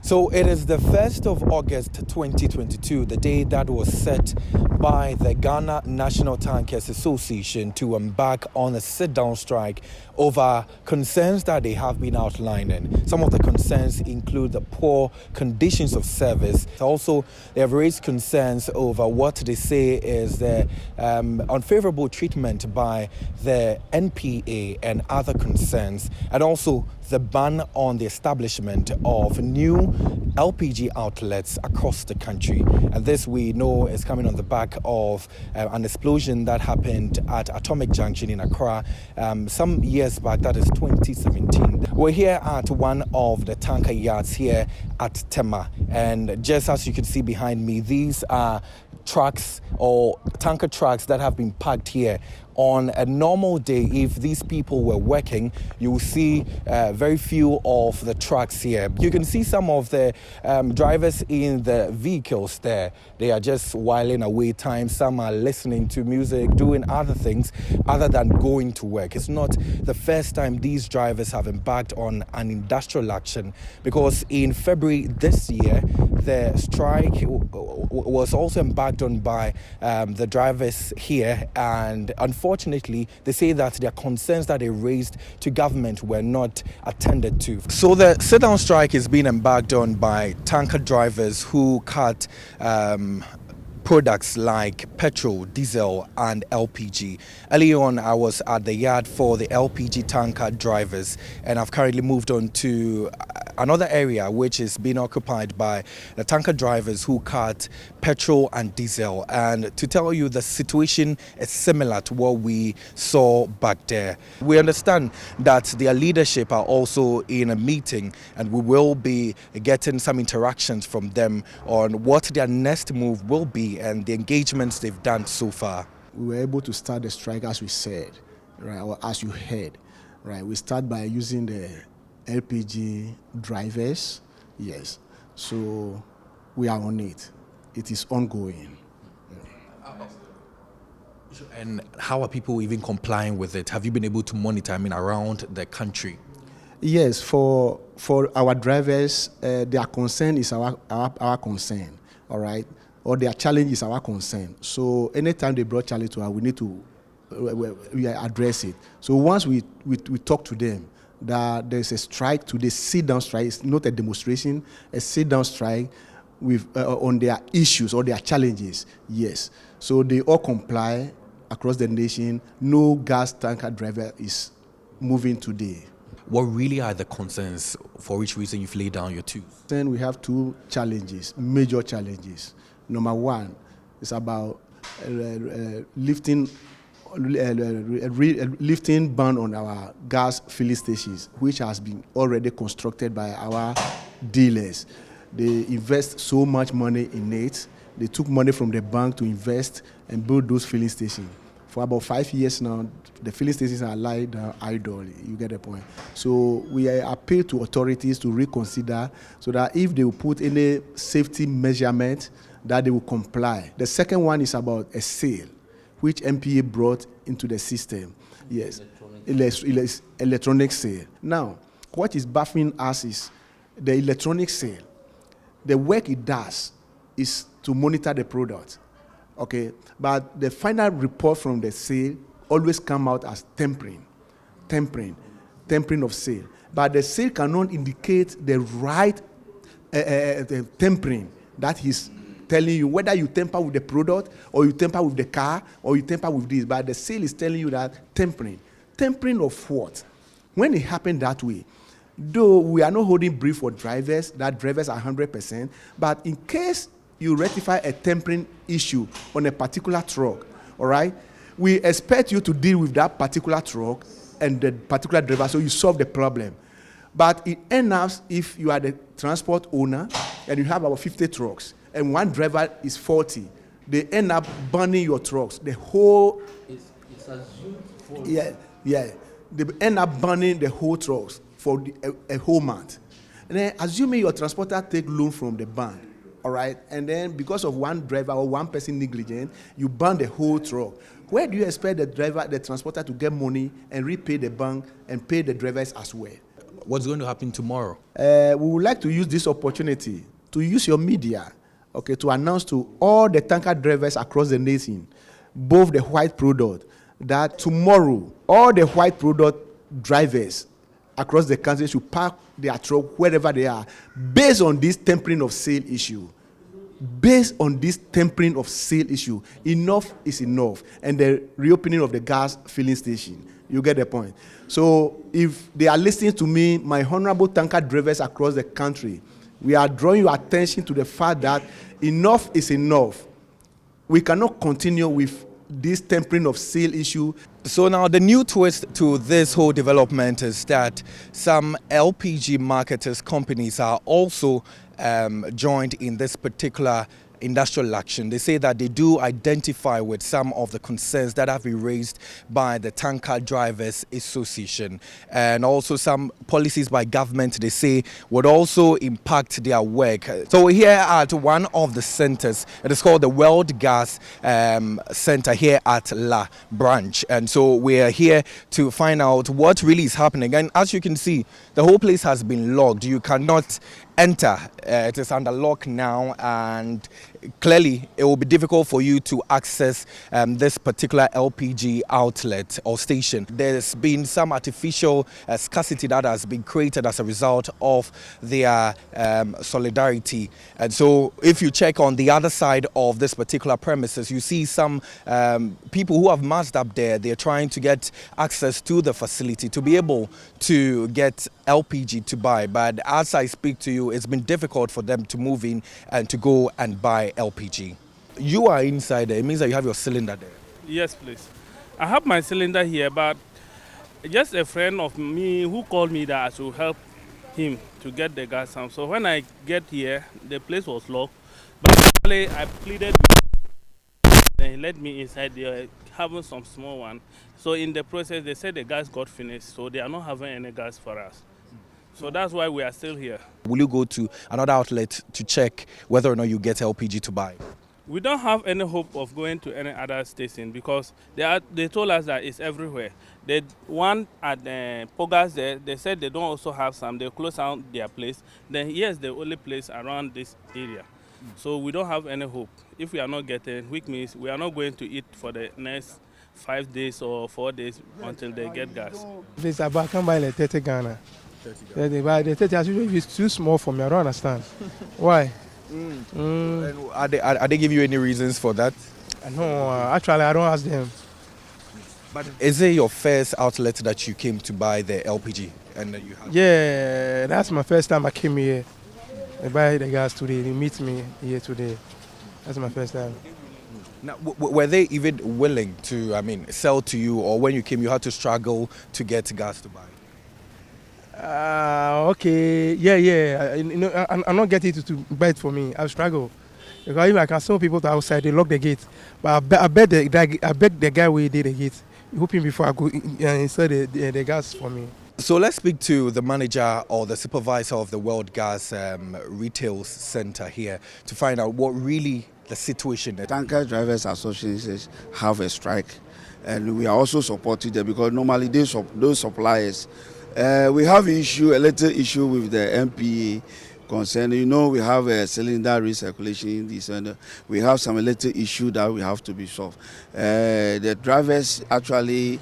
So it is the 1st of August 2022, the day that was set by the Ghana National Tankers Association to embark on a sit-down strike over concerns that they have been outlining. Some of the concerns include the poor conditions of service. Also, they have raised concerns over what they say is the unfavorable treatment by the NPA and other concerns, and also the ban on the establishment of new LPG outlets across the country. And this, we know, is coming on the back of an explosion that happened at Atomic Junction in Accra some years back, that is 2017. We're here at one of the tanker yards here at Tema, and just as you can see behind me, these are trucks or tanker trucks that have been parked here. On a normal day, if these people were working, you will see very few of the trucks here. You can see some of the drivers in the vehicles there. They are just whiling away time. Some are listening to music, doing other things other than going to work. It's not the first time these drivers have embarked on an industrial action, because in February this year, the strike was also embarked on by the drivers here, and unfortunately, they say that their concerns that they raised to government were not attended to. So the sit-down strike is being embarked on by tanker drivers who cut products like petrol, diesel, and LPG. Early on, I was at the yard for the LPG tanker drivers, and I've currently moved on to another area which is being occupied by the tanker drivers who cut petrol and diesel. And to tell you, the situation is similar to what we saw back there. We understand that their leadership are also in a meeting, and we will be getting some interactions from them on what their next move will be and the engagements they've done so far. We were able to start the strike as we said, right, or as you heard, right. We start by using the LPG drivers, yes. So we are on it. It is ongoing. And how are people even complying with it? Have you been able to monitor, around the country? Yes, for our drivers, their concern is our concern, all right? Or their challenge is our concern. So anytime they brought challenge to us, we need to we address it. So once we talk to them that there's a strike today, sit-down strike, it's not a demonstration, a sit-down strike with on their issues or their challenges, yes. So they all comply across the nation. No gas tanker driver is moving today. What really are the concerns for which reason you've laid down your two? Then we have two challenges, major challenges. Number one is about lifting ban on our gas filling stations, which has been already constructed by our dealers. They invest so much money in it. They took money from the bank to invest and build those filling stations. For about 5 years now, the filling stations are lying down idle. You get the point. So we appeal to authorities to reconsider, so that if they will put any safety measurement, that they will comply. The second one is about a sale, which MPA brought into the system. Yes, electronic sale. Now, what is baffling us is the electronic sale. The work it does is to monitor the product, okay? But the final report from the sale always come out as tempering of sale. But the sale cannot indicate the right the tempering that he's telling you, whether you tamper with the product or you tamper with the car or you tamper with this. But the sale is telling you that tempering. Tempering of what? When it happened that way, though we are not holding brief for drivers, that drivers are 100%, but in case you rectify a tempering issue on a particular truck, all right, we expect you to deal with that particular truck and the particular driver, so you solve the problem. But it ends up if you are the transport owner and you have about 50 trucks and one driver is 40, they end up burning your trucks. The whole it's assumed for they end up burning the whole trucks for a whole month. And then assuming your transporter take loan from the bank, all right, and then because of one driver or one person negligent, you burn the whole truck. Where do you expect the transporter to get money and repay the bank and pay the drivers as well? What's going to happen tomorrow? We would like to use this opportunity to use your media, okay, to announce to all the tanker drivers across the nation, both the white product, that tomorrow all the white product drivers across the country should park their truck wherever they are, based on this tempering of sale issue. Based on this tempering of sale issue, enough is enough, and the reopening of the gas filling station. You get the point. So if they are listening to me, my honorable tanker drivers across the country, we are drawing your attention to the fact that enough is enough. We cannot continue with this tempering of sale issue. So now the new twist to this whole development is that some LPG marketers companies are also joined in this particular industrial action. They say that they do identify with some of the concerns that have been raised by the Tanker Drivers Association, and also some policies by government they say would also impact their work. So we're here at one of the centers. It is called the World Gas Center here at La Branch, and so we're here to find out what really is happening. And as you can see, the whole place has been locked. You cannot enter. It is under lock now, and clearly it will be difficult for you to access this particular LPG outlet or station. There's been some artificial scarcity that has been created as a result of their solidarity. And so if you check on the other side of this particular premises, you see some people who have massed up there. They're trying to get access to the facility to be able to get LPG to buy. But as I speak to you, it's been difficult for them to move in and to go and buy LPG. You are inside there. It means that you have your cylinder there. Yes, please. I have my cylinder here, but just a friend of me who called me that I should help him to get the gas out. So when I get here, the place was locked. But actually, I pleaded with him. Then he let me inside there, having some small one. So in the process, they said the gas got finished, so they are not having any gas for us. So that's why we are still here. Will you go to another outlet to check whether or not you get LPG to buy? We don't have any hope of going to any other station because they told us that it's everywhere. The one at Pogas there, they said they don't also have some. They close down their place. Then here's the only place around this area. So we don't have any hope. If we are not getting, which means we are not going to eat for the next 5 days or 4 days until they get gas. This I can buy like 30 Ghana. They buy the 30 actually is too small for me. I don't understand. Why? And are they giving you any reasons for that? No, actually I don't ask them. But is it your first outlet that you came to buy the LPG? And you have? Yeah, that's my first time I came here. They buy the gas today. They meet me here today. That's my first time. Now, were they even willing to, sell to you, or when you came, you had to struggle to get gas to buy? Okay, yeah. I'm not getting it to buy it for me. I'll struggle because if I can sell people to outside, they lock the gate. But I beg the guy who did the gate, hoping before I go inside the gas for me. So let's speak to the manager or the supervisor of the World Gas Retail Center here to find out what really the situation is. Tanker Drivers Association have a strike, and we are also supporting them because normally those suppliers. We have a little issue with the MPA concern. We have a cylinder recirculation in this, and we have some little issue that we have to be solved. The drivers actually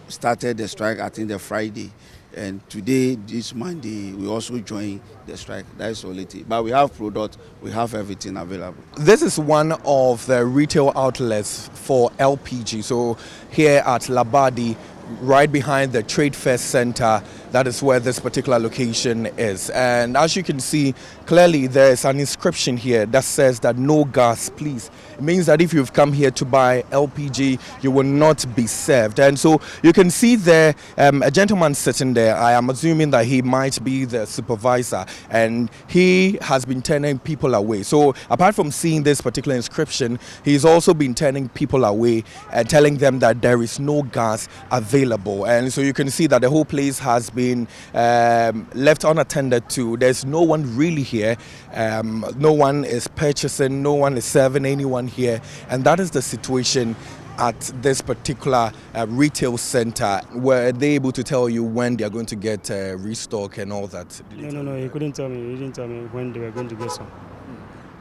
started the strike, I think, the Friday. And today, this Monday, we also join the strike. That is all it is. But we have product, we have everything available. This is one of the retail outlets for LPG. So here at Labadi, right behind the Trade Fair Center, that is where this particular location is. And as you can see, clearly there is an inscription here that says that no gas, please. It means that if you've come here to buy LPG, you will not be served. And so you can see there a gentleman sitting there. I am assuming that he might be the supervisor, and he has been turning people away. So apart from seeing this particular inscription, he's also been turning people away and telling them that there is no gas available. And so you can see that the whole place has been left unattended to. There's no one really here. No one is purchasing, no one is serving anyone here, and that is the situation at this particular retail center, were they able to tell you when they are going to get restock and all that? No, he couldn't tell me. He didn't tell me when they were going to get some.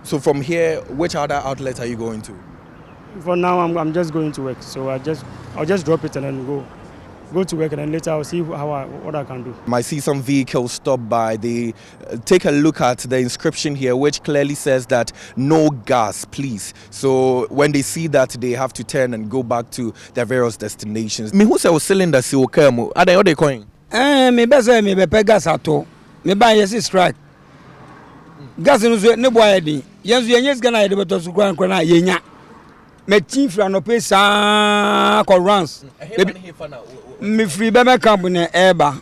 So from here, which other outlets are you going to? For now, I'm just going to work. So I'll just drop it and then go to work, and then later I'll see what I can do. I see some vehicles stop by. They take a look at the inscription here, which clearly says that no gas, please. So when they see that, they have to turn and go back to their various destinations. Me who say cylinder si okamu? Are they coin? Me be say me be pay gas ato. Me buy yes strike. Gas no so ne boy din. Yenso yenyes gana ye de beto so kran na yenya. Me tin fra no pay sa ko runs. Me free be me camp ne eba.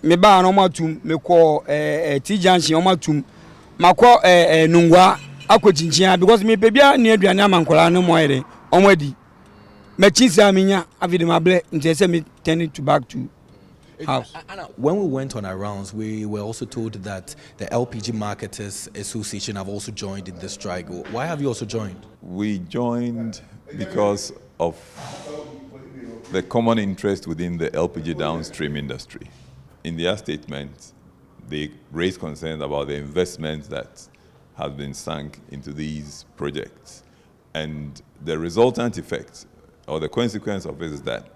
Me ba no matum me ko T junction o matum. Makọ nungwa akọchinchin because me bebia ne aduane amankola no moyere omwadi. Me chinsa minya avide mable nti say me turn it back to house. When we went on our rounds, we were also told that the LPG Marketers Association have also joined in the strike. Why have you also joined? We joined because of the common interest within the LPG downstream industry. In their statement, they raised concerns about the investments that have been sunk into these projects. And the resultant effect, or the consequence of it, is that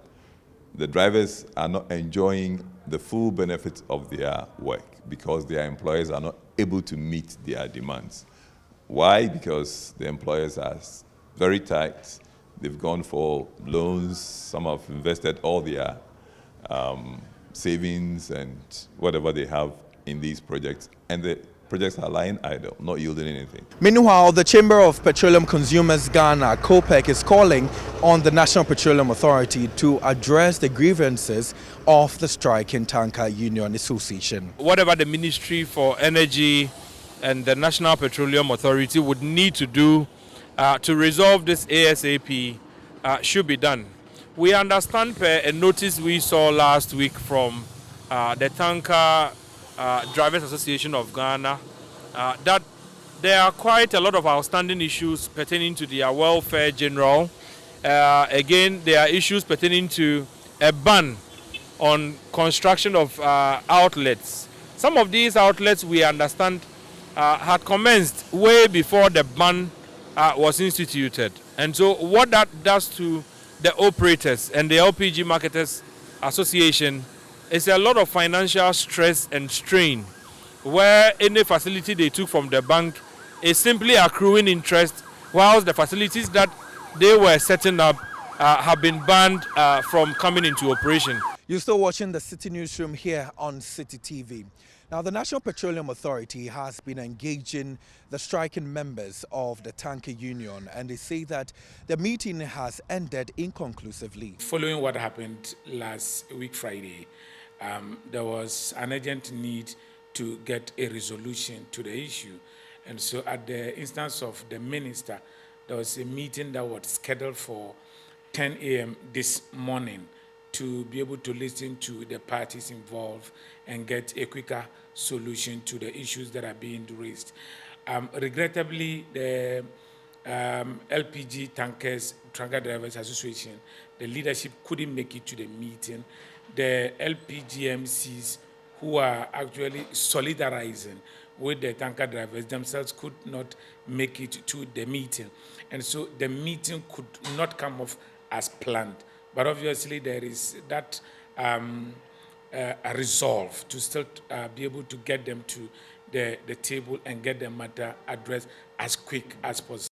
the drivers are not enjoying the full benefits of their work because their employers are not able to meet their demands. Why? Because the employers are very tight. They've gone for loans. Some have invested all their savings and whatever they have in these projects. And the projects are lying idle, not yielding anything. Meanwhile, the Chamber of Petroleum Consumers Ghana, COPEC, is calling on the National Petroleum Authority to address the grievances of the striking Tanker Union Association. Whatever the Ministry for Energy and the National Petroleum Authority would need to do to resolve this ASAP should be done. We understand per a notice we saw last week from the Tanker Drivers Association of Ghana that there are quite a lot of outstanding issues pertaining to their welfare general. Again, there are issues pertaining to a ban on construction of outlets. Some of these outlets, we understand, had commenced way before the ban was instituted. And so what that does to the operators and the LPG Marketers Association is a lot of financial stress and strain, where any facility they took from the bank is simply accruing interest, whilst the facilities that they were setting up have been banned from coming into operation. You're still watching the City Newsroom here on City TV. Now, the National Petroleum Authority has been engaging the striking members of the Tanker Union, and they say that the meeting has ended inconclusively. Following what happened last week Friday, there was an urgent need to get a resolution to the issue. And so at the instance of the minister, there was a meeting that was scheduled for 10 a.m. this morning to be able to listen to the parties involved and get a quicker solution to the issues that are being raised. Regrettably, the LPG Tanker Drivers Association, the leadership couldn't make it to the meeting. The LPGMCs who are actually solidarizing with the tanker drivers themselves could not make it to the meeting. And so the meeting could not come off as planned. But obviously there is that a resolve to still be able to get them to the table and get the matter addressed as quick as possible.